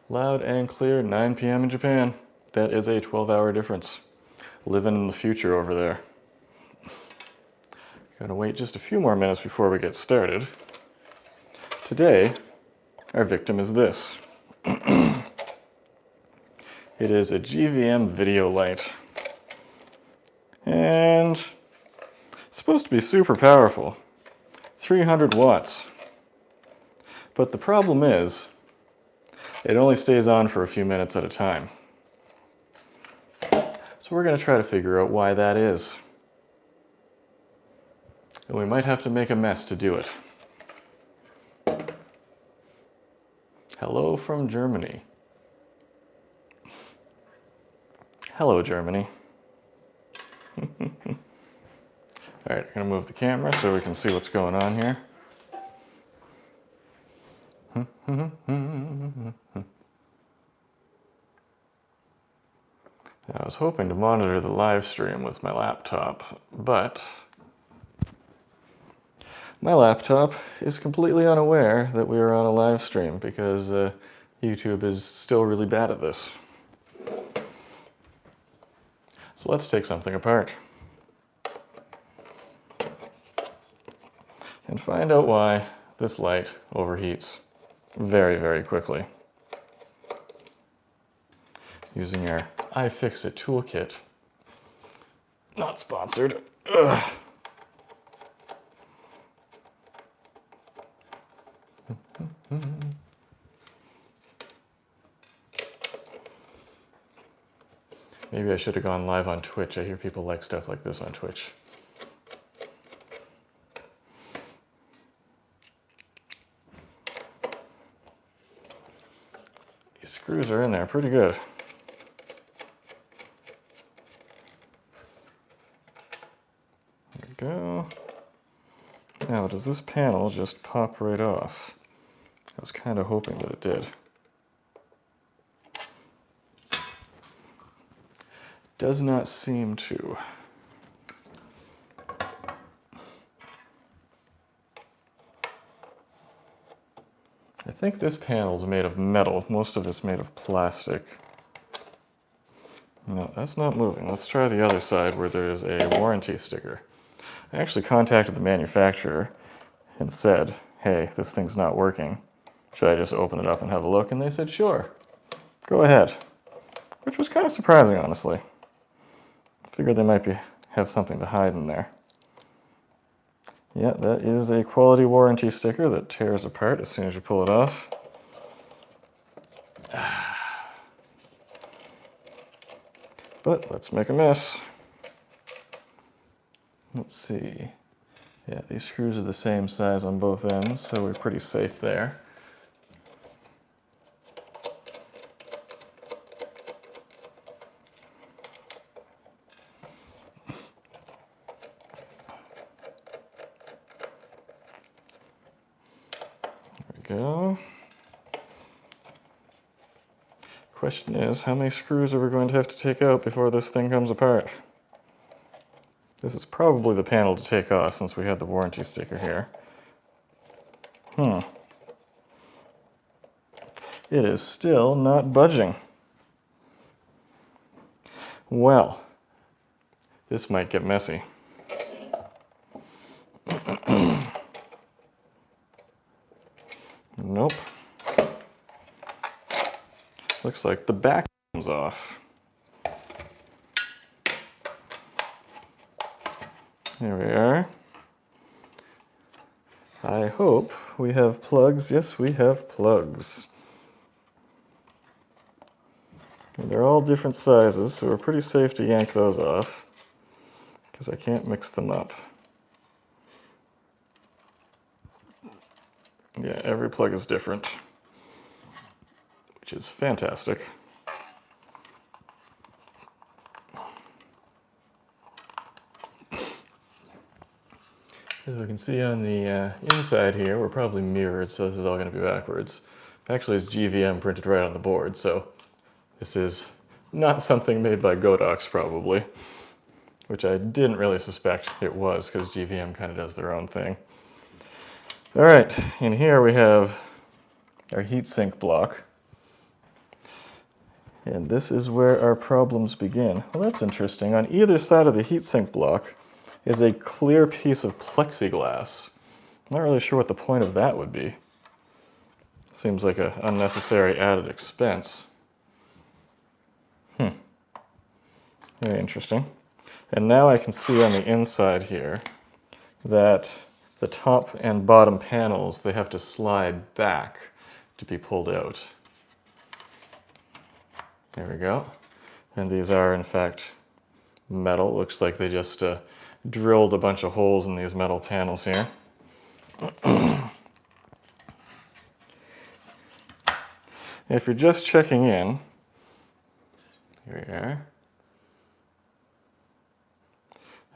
Loud and clear, 9 p.m. in Japan. That is a 12-hour difference. Living in the future over there. Gotta wait just a few more minutes before we get started. Today, our victim is this. It is a GVM video light. And it's supposed to be super powerful. 300 watts. But the problem is, it only stays on for a few minutes at a time. So we're going to try to figure out why that is. And we might have to make a mess to do it. Hello from Germany. Hello, Germany. Alright, I'm going to move the camera so we can see what's going on here. I was hoping to monitor the live stream with my laptop, but my laptop is completely unaware that we are on a live stream because YouTube is still really bad at this. So let's take something apart and find out why this light overheats very, very quickly. Using our iFixit toolkit. Not sponsored. Ugh. Maybe I should have gone live on Twitch. I hear people like stuff like this on Twitch. These screws are in there pretty good. There we go. Now, does this panel just pop right off? I was kind of hoping that it did. Does not seem to. I think this panel is made of metal. Most of it's made of plastic. No, that's not moving. Let's try the other side where there is a warranty sticker. I actually contacted the manufacturer and said, hey, this thing's not working. Should I just open it up and have a look? And they said, sure, go ahead. Which was kind of surprising, honestly. I figured they might have something to hide in there. Yeah, that is a quality warranty sticker that tears apart as soon as you pull it off. But let's make a mess. Let's see. Yeah, these screws are the same size on both ends, so we're pretty safe there. Go. Question is, how many screws are we going to have to take out before this thing comes apart? This is probably the panel to take off since we had the warranty sticker here. It is still not budging. Well, this might get messy. Nope. Looks like the back comes off. There we are. I hope we have plugs. Yes, we have plugs. And they're all different sizes, so we're pretty safe to yank those off because I can't mix them up. Yeah, every plug is different, which is fantastic. As we can see on the inside here, we're probably mirrored, so this is all going to be backwards. Actually, it's GVM printed right on the board, so this is not something made by Godox, probably, which I didn't really suspect it was, because GVM kind of does their own thing. All right, in here we have our heatsink block. And this is where our problems begin. Well, that's interesting. On either side of the heatsink block is a clear piece of plexiglass. I'm not really sure what the point of that would be. Seems like an unnecessary added expense. Very interesting. And now I can see on the inside here that the top and bottom panels, they have to slide back to be pulled out. There we go. And these are, in fact, metal. Looks like they just drilled a bunch of holes in these metal panels here. If you're just checking in, here we are.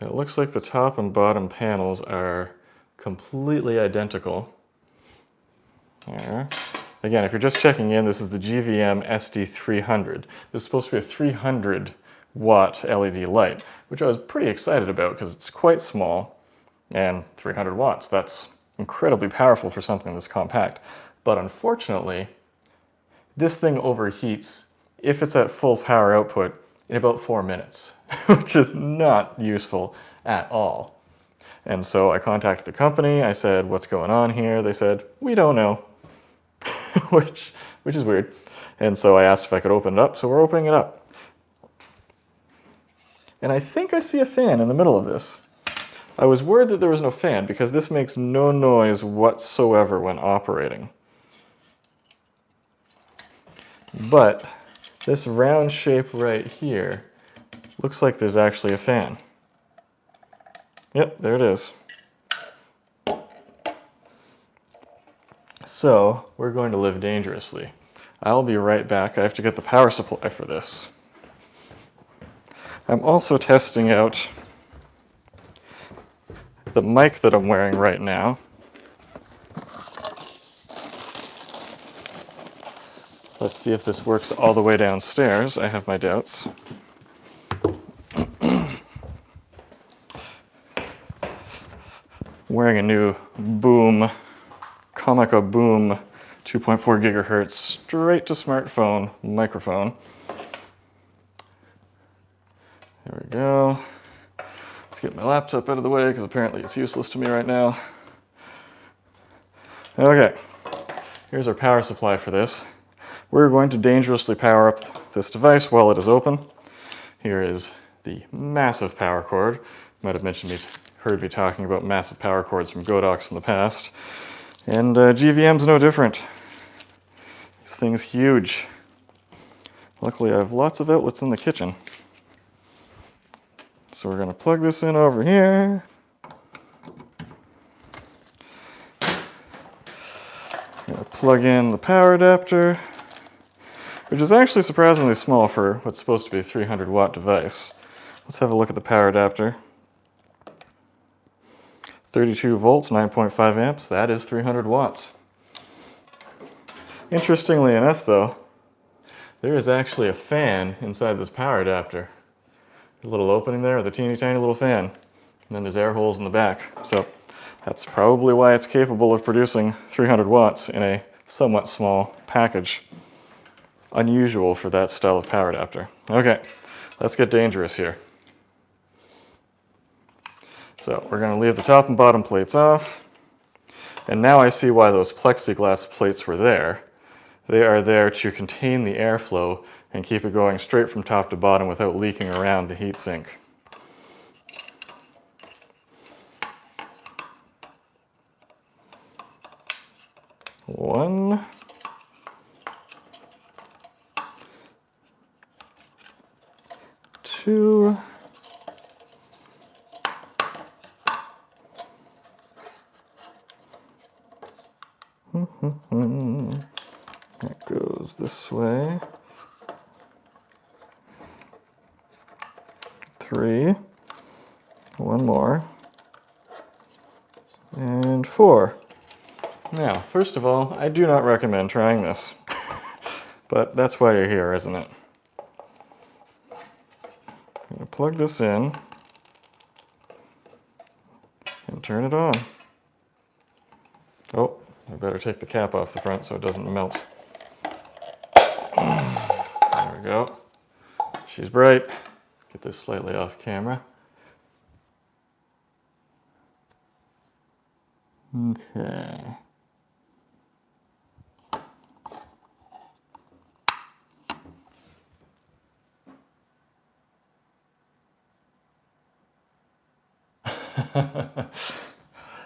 It looks like the top and bottom panels are completely identical. There. Again, if you're just checking in, this is the GVM SD300. This is supposed to be a 300 watt LED light, which I was pretty excited about because it's quite small and 300 watts. That's incredibly powerful for something this compact. But unfortunately, this thing overheats if it's at full power output in about 4 minutes, which is not useful at all. And so I contacted the company. I said, what's going on here? They said, we don't know, which is weird. And so I asked if I could open it up, so we're opening it up. And I think I see a fan in the middle of this. I was worried that there was no fan because this makes no noise whatsoever when operating. But this round shape right here looks like there's actually a fan. Yep, there it is. So we're going to live dangerously. I'll be right back. I have to get the power supply for this. I'm also testing out the mic that I'm wearing right now. Let's see if this works all the way downstairs. I have my doubts. Wearing a new Boom, Comica Boom 2.4 gigahertz straight to smartphone microphone. There we go. Let's get my laptop out of the way because apparently it's useless to me right now. Okay, here's our power supply for this. We're going to dangerously power up this device while it is open. Here is the massive power cord. Might have heard me talking about massive power cords from Godox in the past. And GVM's no different. This thing's huge. Luckily I have lots of outlets in the kitchen. So we're going to plug this in over here. Plug in the power adapter, which is actually surprisingly small for what's supposed to be a 300 watt device. Let's have a look at the power adapter. 32 volts, 9.5 amps, that is 300 watts. Interestingly enough though, there is actually a fan inside this power adapter. A little opening there with a teeny tiny little fan. And then there's air holes in the back. So that's probably why it's capable of producing 300 watts in a somewhat small package. Unusual for that style of power adapter. Okay, let's get dangerous here. So we're going to leave the top and bottom plates off. And now I see why those plexiglass plates were there. They are there to contain the airflow and keep it going straight from top to bottom without leaking around the heatsink. One. Two. That goes this way. 3. One more. And 4. Now, first of all, I do not recommend trying this. But that's why you're here, isn't it? I'm going to plug this in and turn it on. Oh, I better take the cap off the front so it doesn't melt. There we we go. She's bright. Get this slightly off camera. Okay.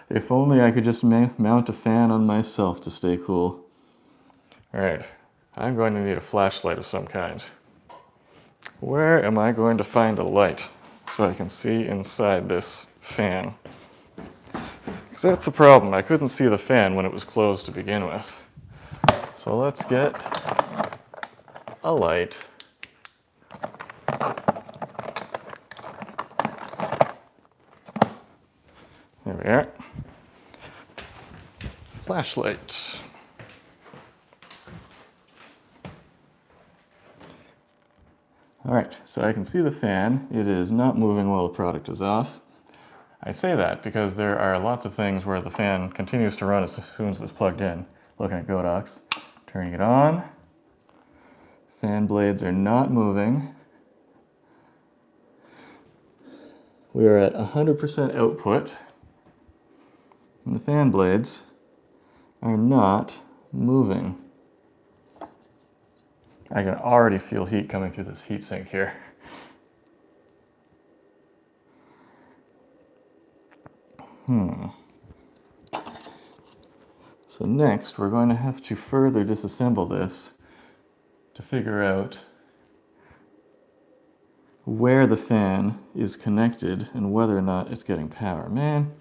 If only I could just mount a fan on myself to stay cool. All right, I'm going to need a flashlight of some kind. Where am I going to find a light so I can see inside this fan? Because that's the problem. I couldn't see the fan when it was closed to begin with. So let's get a light. There we are. Flashlight. All right, so I can see the fan. It is not moving while the product is off. I say that because there are lots of things where the fan continues to run as soon as it's plugged in. Looking at Godox, turning it on. Fan blades are not moving. We are at 100% output, and the fan blades are not moving. I can already feel heat coming through this heatsink here. So next, we're going to have to further disassemble this to figure out where the fan is connected and whether or not it's getting power. Man,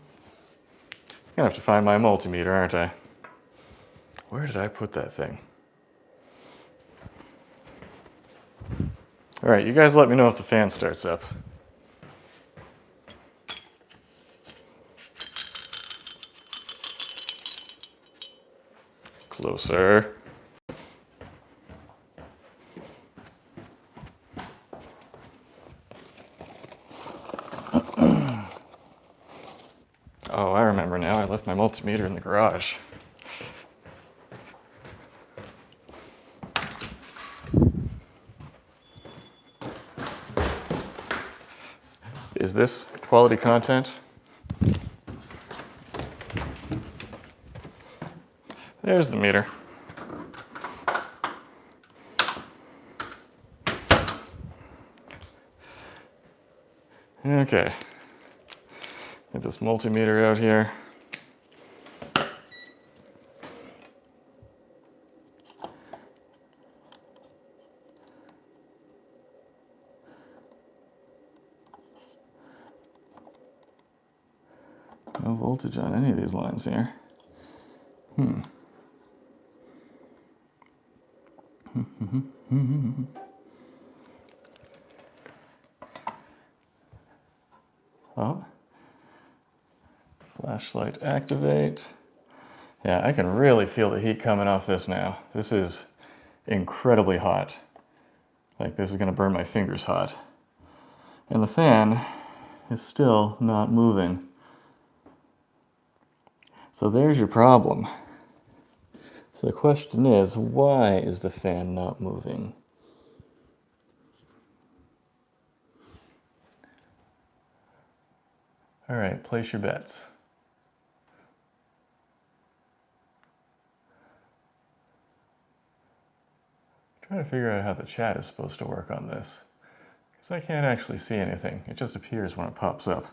I'm gonna have to find my multimeter, aren't I? Where did I put that thing? All right, you guys let me know if the fan starts up. Closer. Oh, I remember now. I left my multimeter in the garage. Is this quality content? There's the meter. Okay. Get this multimeter out here. No voltage on any of these lines here. Oh. Flashlight activate. Yeah, I can really feel the heat coming off this now. This is incredibly hot. Like, this is gonna burn my fingers hot. And the fan is still not moving. So there's your problem. So the question is, why is the fan not moving? All right, place your bets. I'm trying to figure out how the chat is supposed to work on this, because I can't actually see anything. It just appears when it pops up.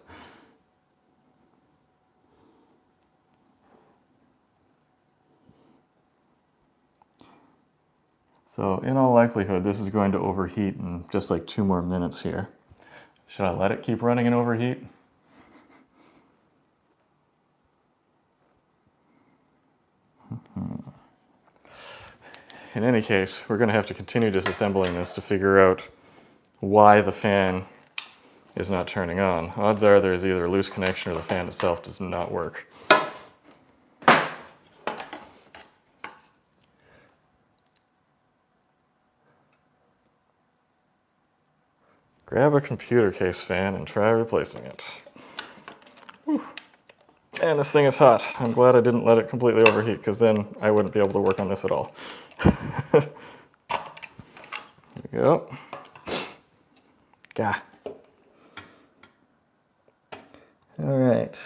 So in all likelihood, this is going to overheat in just like 2 more minutes here. Should I let it keep running and overheat? In any case, we're going to have to continue disassembling this to figure out why the fan is not turning on. Odds are there's either a loose connection or the fan itself does not work. Grab a computer case fan and try replacing it. Whew. And this thing is hot. I'm glad I didn't let it completely overheat, because then I wouldn't be able to work on this at all. There we we go. Gah. All right.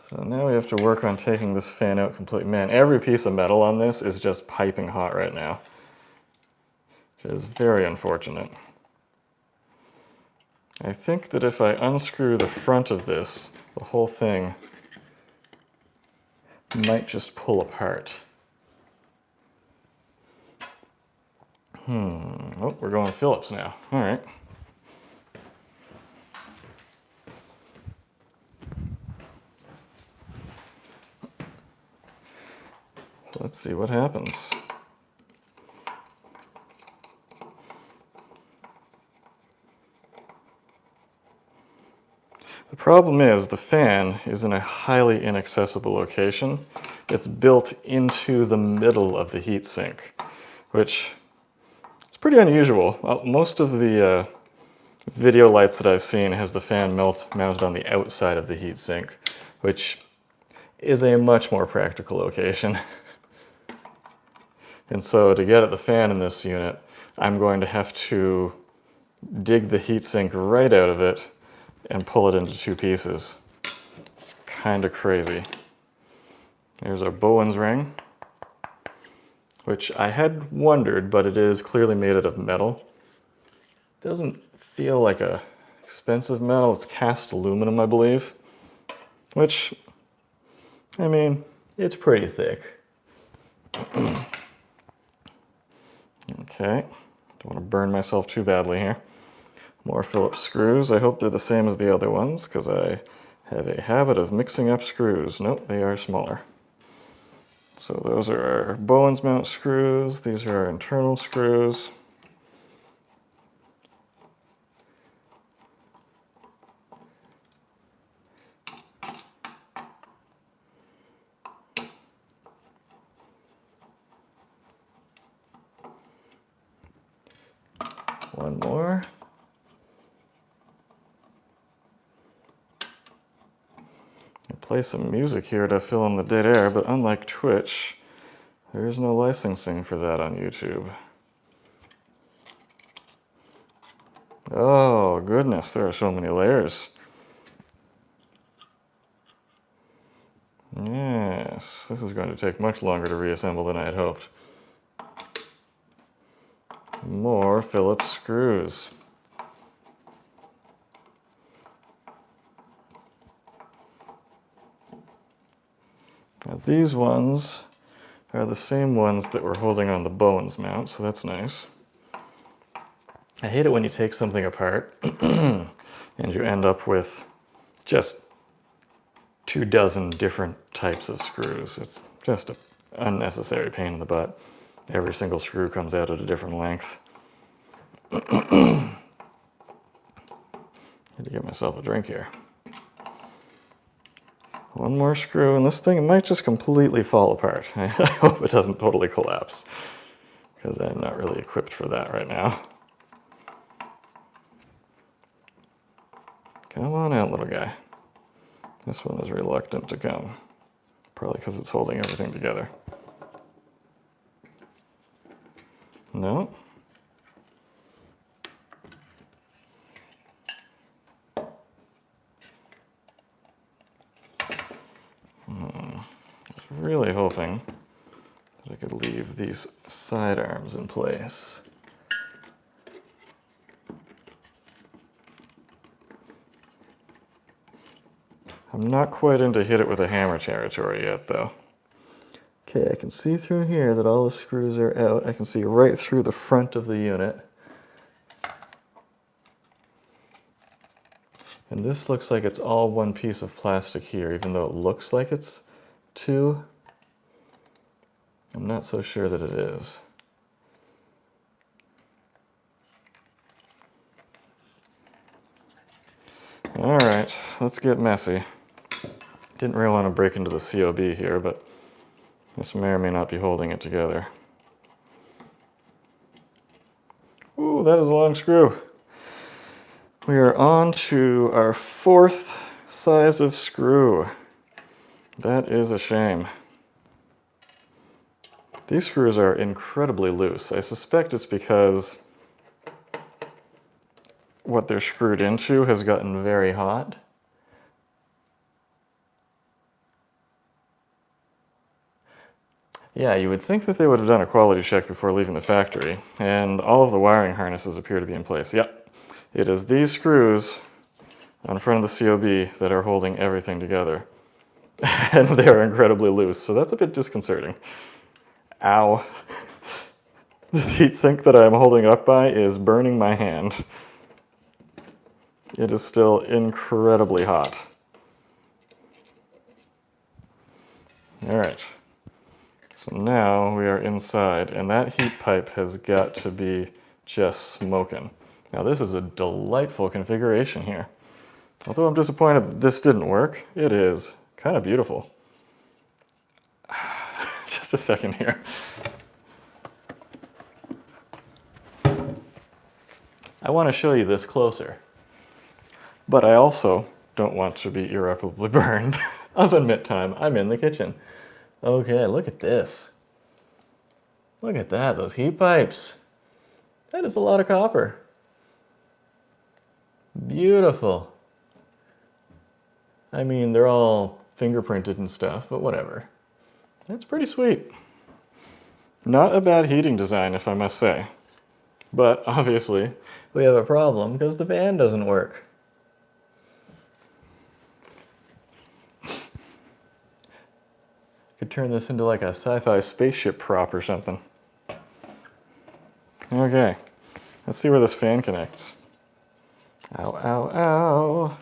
So now we have to work on taking this fan out completely. Man, every piece of metal on this is just piping hot right now, which is very unfortunate. I think that if I unscrew the front of this, the whole thing might just pull apart. Oh, we're going Phillips now. All right. So let's see what happens. The problem is the fan is in a highly inaccessible location. It's built into the middle of the heatsink, which is pretty unusual. Most of the video lights that I've seen has the fan mounted on the outside of the heatsink, which is a much more practical location. And so to get at the fan in this unit, I'm going to have to dig the heatsink right out of it and pull it into two pieces. It's kind of crazy. There's our Bowen's ring, which I had wondered, but it is clearly made out of metal. It doesn't feel like a expensive metal. It's cast aluminum, I believe, which, I mean, it's pretty thick. Okay, don't want to burn myself too badly here. More Phillips screws. I hope they're the same as the other ones, because I have a habit of mixing up screws. Nope, they are smaller. So those are our Bowen's mount screws. These are our internal screws. One more. Play some music here to fill in the dead air, but unlike Twitch, there is no licensing for that on YouTube. Oh goodness, there are so many layers. Yes, this is going to take much longer to reassemble than I had hoped. More Phillips screws. Now these ones are the same ones that we're holding on the Bowen's mount, so that's nice. I hate it when you take something apart and you end up with just 24 different types of screws. It's just an unnecessary pain in the butt. Every single screw comes out at a different length. Had to get myself a drink here. One more screw, and this thing might just completely fall apart. I hope it doesn't totally collapse, because I'm not really equipped for that right now. Come on out, little guy. This one is reluctant to come, probably because it's holding everything together. No. I was really hoping that I could leave these side arms in place. I'm not quite into hit it with a hammer territory yet, though. Okay, I can see through here that all the screws are out. I can see right through the front of the unit. And this looks like it's all one piece of plastic here, even though it looks like it's two. I'm not so sure that it is. All right, let's get messy. Didn't really want to break into the COB here, but this may or may not be holding it together. Ooh, that is a long screw. We are on to our fourth size of screw. That is a shame. These screws are incredibly loose. I suspect it's because what they're screwed into has gotten very hot. Yeah, you would think that they would have done a quality check before leaving the factory, and all of the wiring harnesses appear to be in place. Yep, it is these screws on front of the COB that are holding everything together. And they are incredibly loose, so that's a bit disconcerting. Ow. This heatsink that I'm holding up by is burning my hand. It is still incredibly hot. All right. So now we are inside, and that heat pipe has got to be just smoking. Now this is a delightful configuration here. Although I'm disappointed that this didn't work, it is kind of beautiful. Just a second here. I want to show you this closer, but I also don't want to be irreparably burned. Oven mitt time, I'm in the kitchen. Okay, look at this. Look at that, those heat pipes. That is a lot of copper. Beautiful. I mean, they're all fingerprinted and stuff, but whatever. That's pretty sweet. Not a bad heating design, if I must say. But obviously, we have a problem because the fan doesn't work. Could turn this into like a sci-fi spaceship prop or something. Okay, let's see where this fan connects. Ow, ow, ow.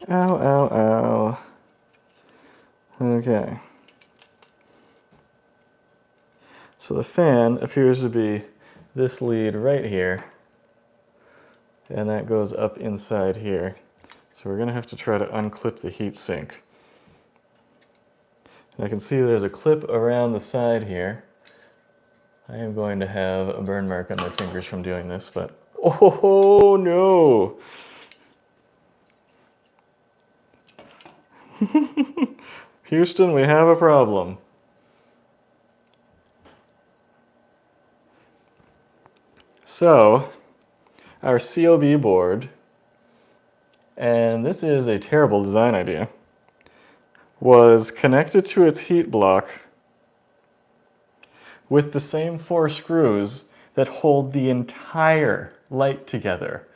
Ow, ow, ow. Okay. So the fan appears to be this lead right here, and that goes up inside here. So we're gonna have to try to unclip the heatsink. And I can see there's a clip around the side here. I am going to have a burn mark on my fingers from doing this, but oh no! Houston, we have a problem. So, our COB board, and this is a terrible design idea, was connected to its heat block with the same 4 screws that hold the entire light together.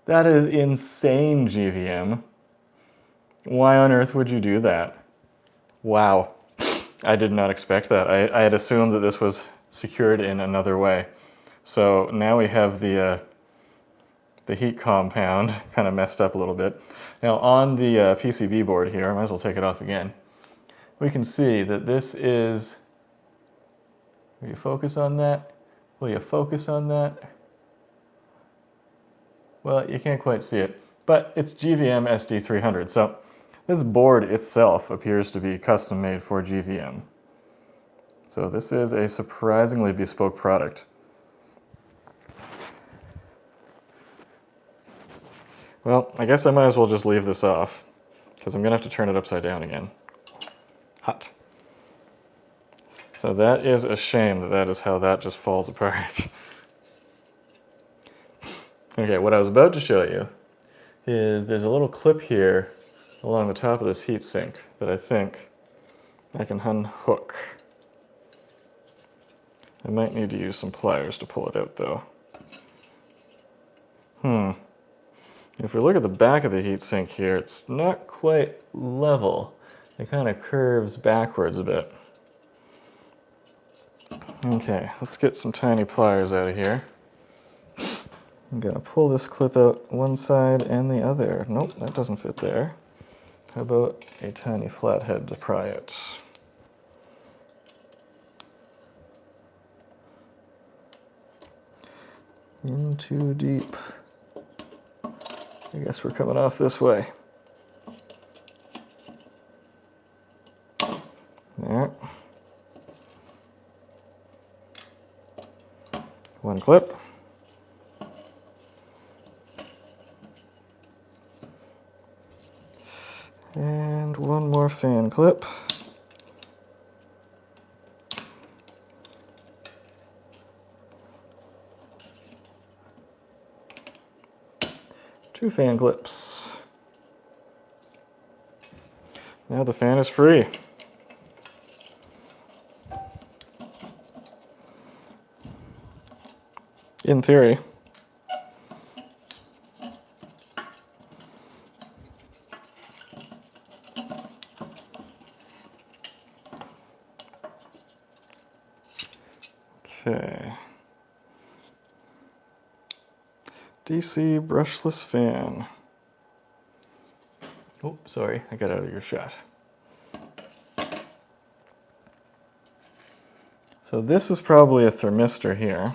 That is insane, GVM. Why on earth would you do that? Wow. I did not expect that. I had assumed that this was secured in another way. So now we have the heat compound kind of messed up a little bit. Now on the PCB board here, I might as well take it off again, we can see that this is, will you focus on that? Will you focus on that? Well, you can't quite see it, but it's GVM SD300, so this board itself appears to be custom made for GVM. So this is a surprisingly bespoke product. Well, I guess I might as well just leave this off, because I'm going to have to turn it upside down again. Hot. So that is a shame that that is how that just falls apart. Okay, what I was about to show you is there's a little clip here along the top of this heatsink that I think I can unhook. I might need to use some pliers to pull it out though. If we look at the back of the heatsink here, it's not quite level. It kind of curves backwards a bit. Okay, let's get some tiny pliers out of here. I'm gonna pull this clip out one side and the other. Nope, that doesn't fit there. How about a tiny flathead to pry it? In too deep. I guess we're coming off this way. There. One clip. And one more fan clip. 2 fan clips. Now the fan is free. In theory. Okay. DC brushless fan. Oh, sorry, I got out of your shot. So this is probably a thermistor here.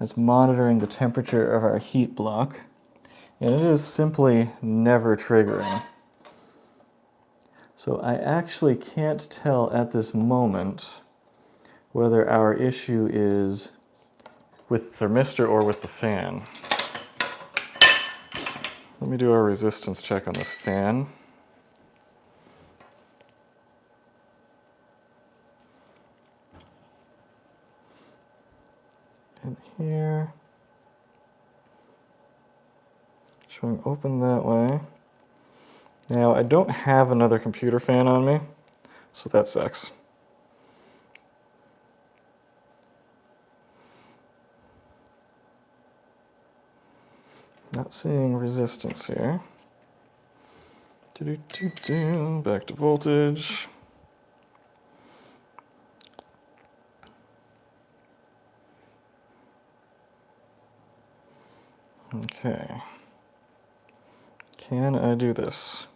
It's monitoring the temperature of our heat block, and it is simply never triggering. So I actually can't tell at this moment whether our issue is with the thermistor or with the fan. Let me do a resistance check on this fan. In here. Showing open that way. Now I don't have another computer fan on me, so that sucks. Not seeing resistance here. Back to voltage. Okay. Can I do this?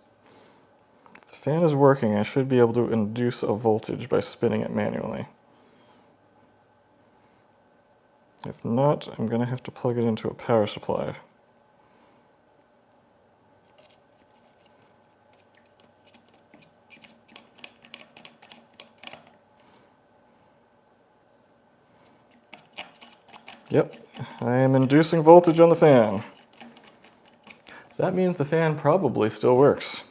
If the fan is working, I should be able to induce a voltage by spinning it manually. If not, I'm going to have to plug it into a power supply. Yep, I am inducing voltage on the fan. That means the fan probably still works.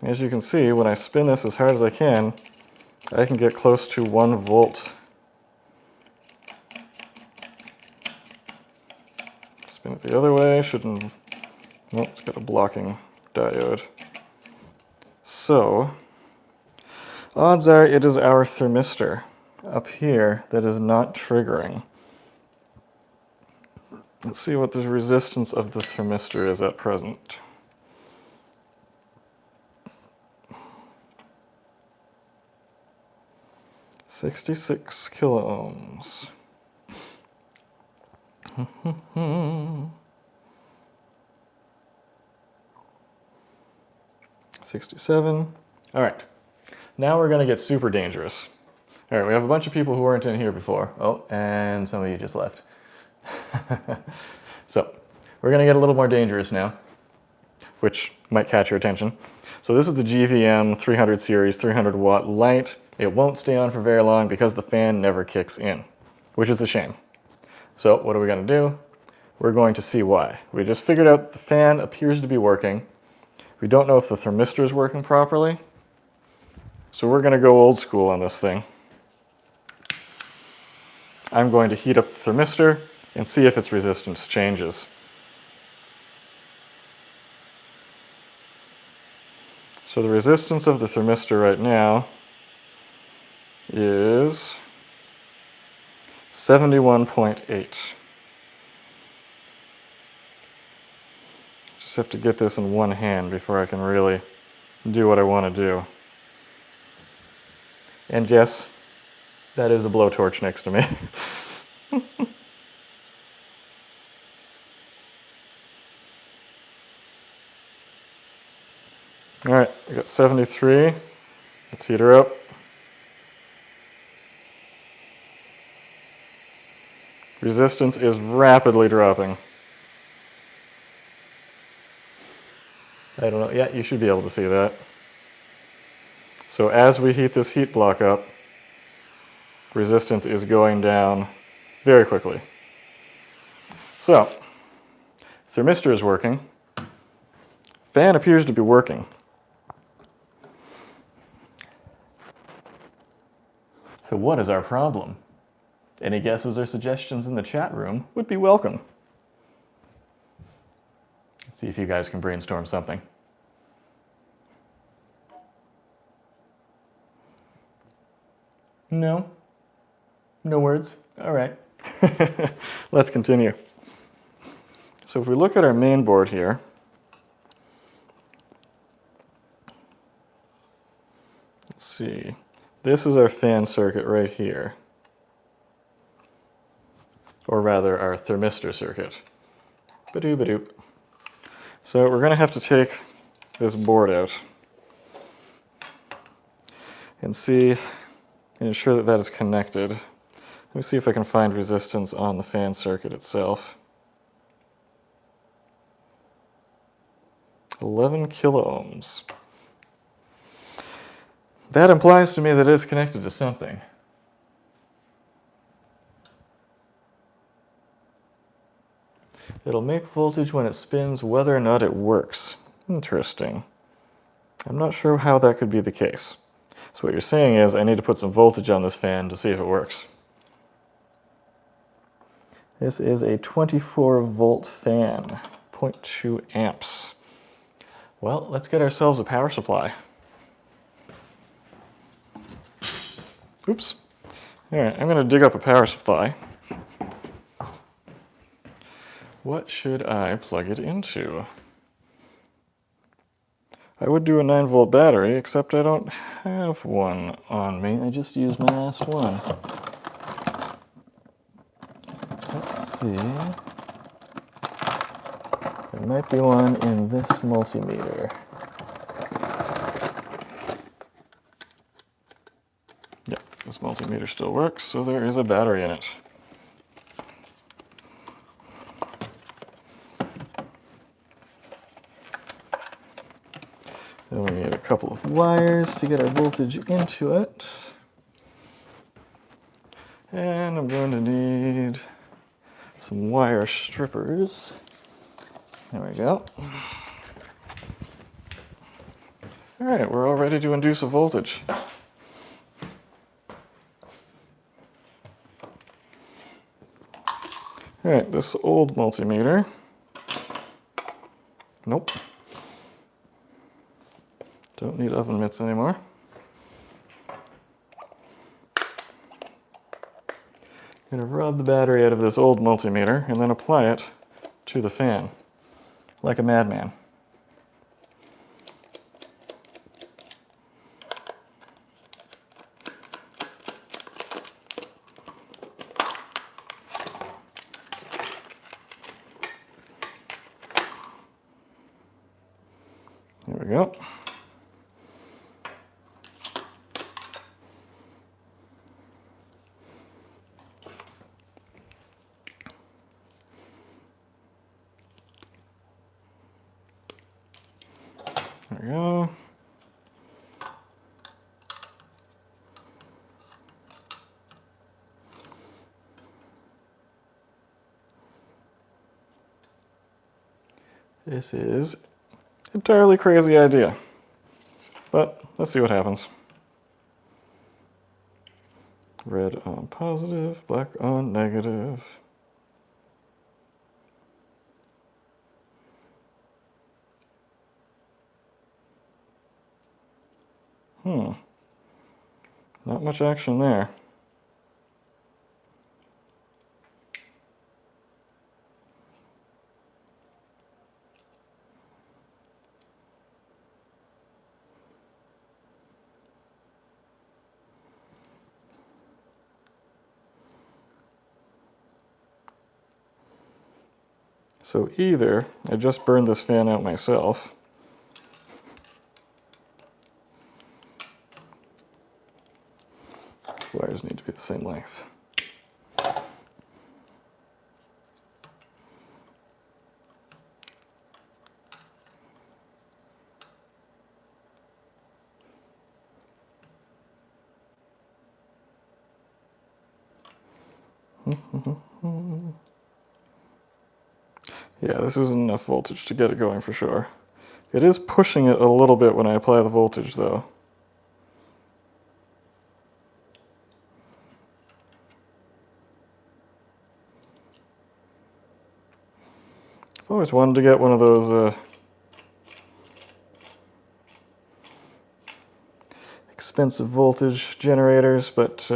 As you can see, when I spin this as hard as I can get close to 1 volt. Spin it the other way, shouldn't, nope, it's got a blocking diode. So, odds are it is our thermistor up here that is not triggering. Let's see what the resistance of the thermistor is at present. $66 kiloohms. 67. All right, now we're gonna get super dangerous. All right, we have a bunch of people who weren't in here before. Oh, and some of you just left. So, we're gonna get a little more dangerous now, which might catch your attention. So this is the GVM 300 series 300 watt light. It won't stay on for very long because the fan never kicks in, which is a shame. So what are we gonna do? We're going to see why. We just figured out that the fan appears to be working. We don't know if the thermistor is working properly. So we're gonna go old school on this thing. I'm going to heat up the thermistor and see if its resistance changes. So the resistance of the thermistor right now is 71.8. Just have to get this in one hand before I can really do what I want to do. And yes, that is a blowtorch next to me. All right, we got 73. Let's heat her up. Resistance is rapidly dropping. I don't know, yeah, you should be able to see that. So as we heat this heat block up, resistance is going down very quickly. So, thermistor is working. Fan appears to be working. So what is our problem? Any guesses or suggestions in the chat room would be welcome. See if you guys can brainstorm something. No? No words? All right. Let's continue. So if we look at our main board here, let's see. This is our fan circuit right here. Or rather, our thermistor circuit. Ba-doop. So we're going to have to take this board out and see and ensure that that is connected. Let me see if I can find resistance on the fan circuit itself. 11 kilo ohms. That implies to me that it is connected to something. It'll make voltage when it spins whether or not it works. Interesting. I'm not sure how that could be the case. So what you're saying is I need to put some voltage on this fan to see if it works. This is a 24 volt fan, 0.2 amps. Well, let's get ourselves a power supply. Oops. All right, I'm going to dig up a power supply. What should I plug it into? I would do a 9 volt battery, except I don't have one on me. I just used my last one. Let's see. There might be one in this multimeter. Yep, this multimeter still works, so there is a battery in it. Then we need a couple of wires to get our voltage into it. And I'm going to need some wire strippers. There we go. All right, we're all ready to induce a voltage. All right, this old multimeter. Nope. Don't need oven mitts anymore. I'm going to rub the battery out of this old multimeter and then apply it to the fan, like a madman. There we go. There we go. This is an entirely crazy idea, but let's see what happens. Red on positive, black on negative. Not much action there. So either I just burned this fan out myself, wires need to be the same length. Yeah, this isn't enough voltage to get it going for sure. It is pushing it a little bit when I apply the voltage though. If always wanted to get one of those expensive voltage generators, but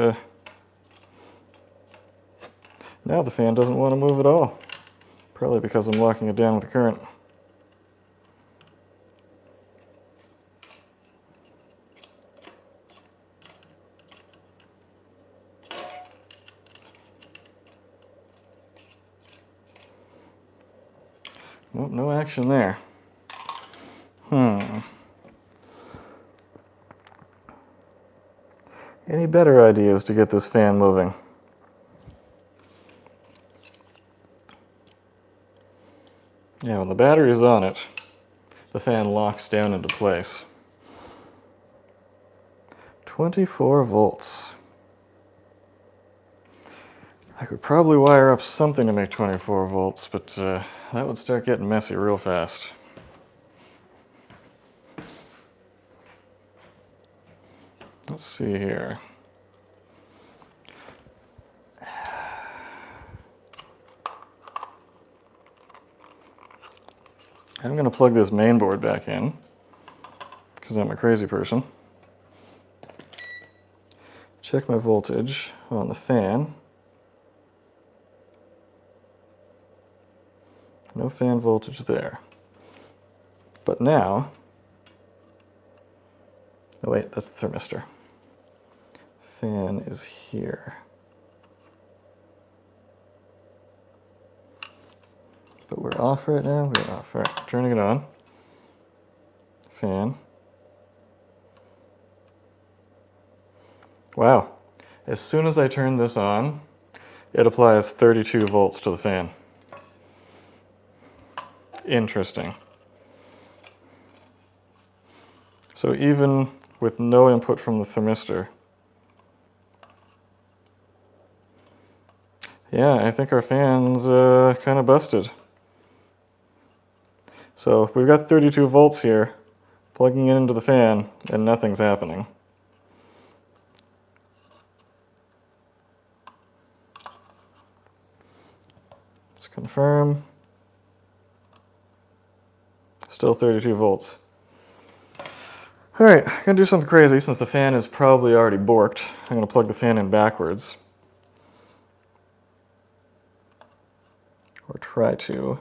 now the fan doesn't want to move at all. Probably because I'm locking it down with the current. Nope, no action there. Any better ideas to get this fan moving? Yeah, when the battery is on it, the fan locks down into place. 24 volts. I could probably wire up something to make 24 volts, but that would start getting messy real fast. Let's see here. I'm going to plug this main board back in, because I'm a crazy person. Check my voltage on the fan. No fan voltage there. But now, oh wait, that's the thermistor. Fan is here. But we're off right now, we're off. All right, turning it on. Fan. Wow, as soon as I turn this on, it applies 32 volts to the fan. Interesting. So even with no input from the thermistor, yeah, I think our fan's kind of busted. So we've got 32 volts here, plugging it into the fan, and nothing's happening. Let's confirm. Still 32 volts. All right, I'm gonna do something crazy since the fan is probably already borked. I'm gonna plug the fan in backwards. Or try to.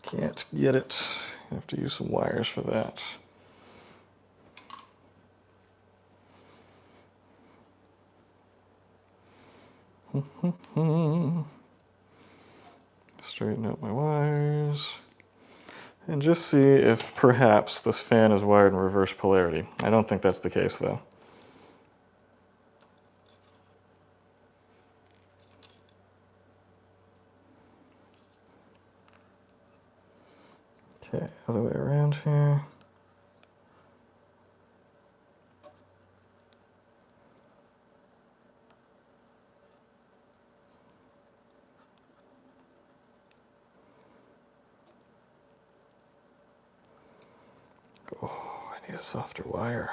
Can't get it. I have to use some wires for that. Straighten out my wires. And just see if perhaps this fan is wired in reverse polarity. I don't think that's the case though. Okay, other way around here. Oh, I need a softer wire.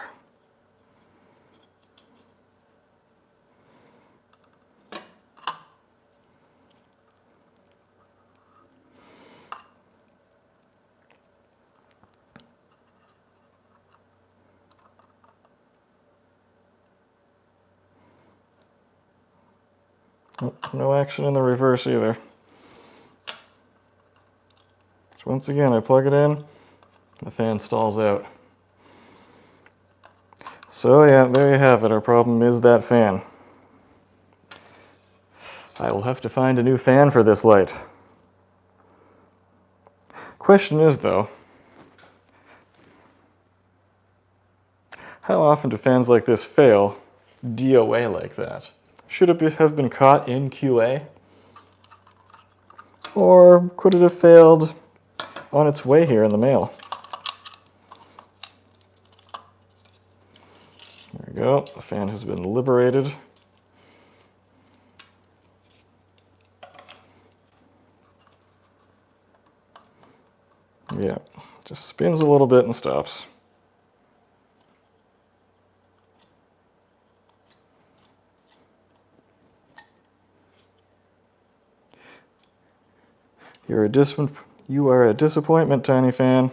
Oh, no action in the reverse either. So once again, I plug it in, the fan stalls out. So yeah, there you have it. Our problem is that fan. I will have to find a new fan for this light. Question is though, how often do fans like this fail DOA like that? Should it have been caught in QA? Or could it have failed on its way here in the mail? There we go, the fan has been liberated. Yeah, just spins a little bit and stops. You are a disappointment, Tiny Fan.